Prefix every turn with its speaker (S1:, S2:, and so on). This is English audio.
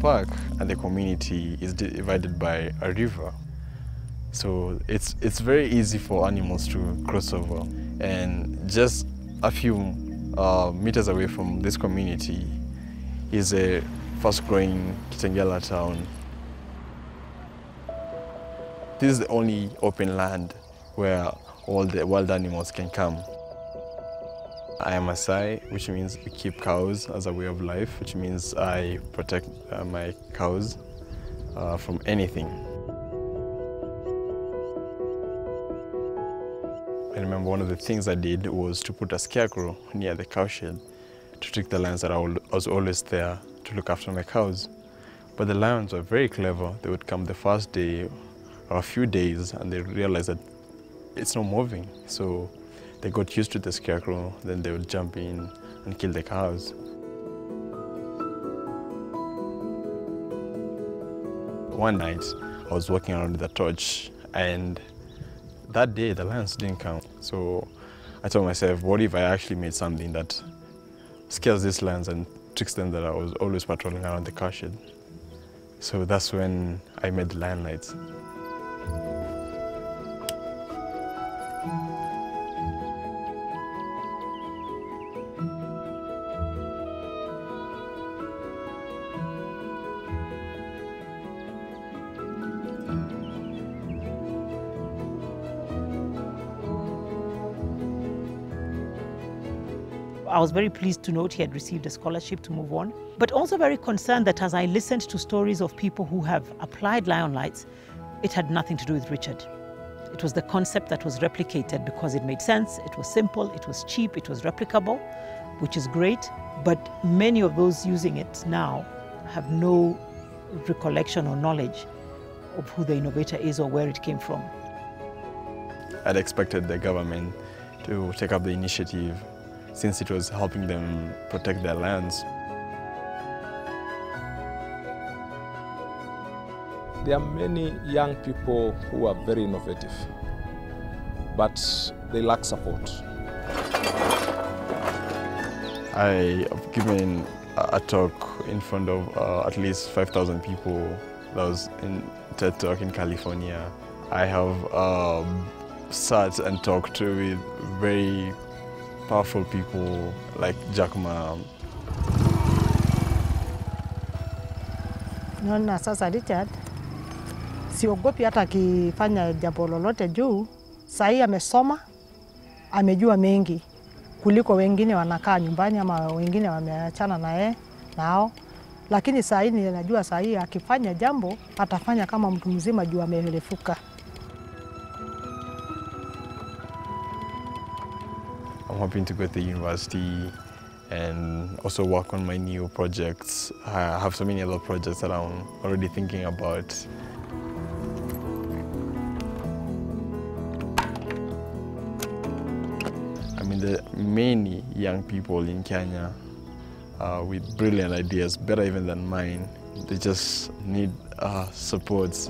S1: park and the community is divided by a river. So it's very easy for animals to cross over. And just a few meters away from this community is a fast-growing Kitengela town. This is the only open land where all the wild animals can come. I am Masaai, which means we keep cows as a way of life, which means I protect my cows from anything. I remember one of the things I did was to put a scarecrow near the cow shed to trick the lions that I was always there to look after my cows. But the lions were very clever. They would come the first day or a few days and they realized that it's not moving. So they got used to the scarecrow, then they would jump in and kill the cows. One night, I was walking around with a torch, and that day the lions didn't come. So I told myself, what if I actually made something that scares these lions and tricks them that I was always patrolling around the cow shed? So that's when I made the lion lights.
S2: I was very pleased to note he had received a scholarship to move on, but also very concerned that as I listened to stories of people who have applied lion lights, it had nothing to do with Richard. It was the concept that was replicated because it made sense, it was simple, it was cheap, it was replicable, which is great, but many of those using it now have no recollection or knowledge of who the innovator is or where it came from.
S1: I'd expected the government to take up the initiative since it was helping them protect their lands.
S3: There are many young people who are very innovative, but they lack support.
S1: I have given a talk in front of at least 5,000 people. That was in TED Talk in California. I have sat and talked with very powerful people like Jack Ma.
S4: Naona sasa Richard siogopi hata akifanya jambo lolote juu sahi amesoma, amejua mengi kuliko wengine wanakaa nyumbani ama wengine wameachana na nao, lakini sahi ninajua sahi akifanya jambo atafanya kama mtu mzima juu ameelefuka.
S1: I'm hoping to go to the university and also work on my new projects. I have so many other projects that I'm already thinking about. I mean, there are many young people in Kenya with brilliant ideas, better even than mine. They just need support.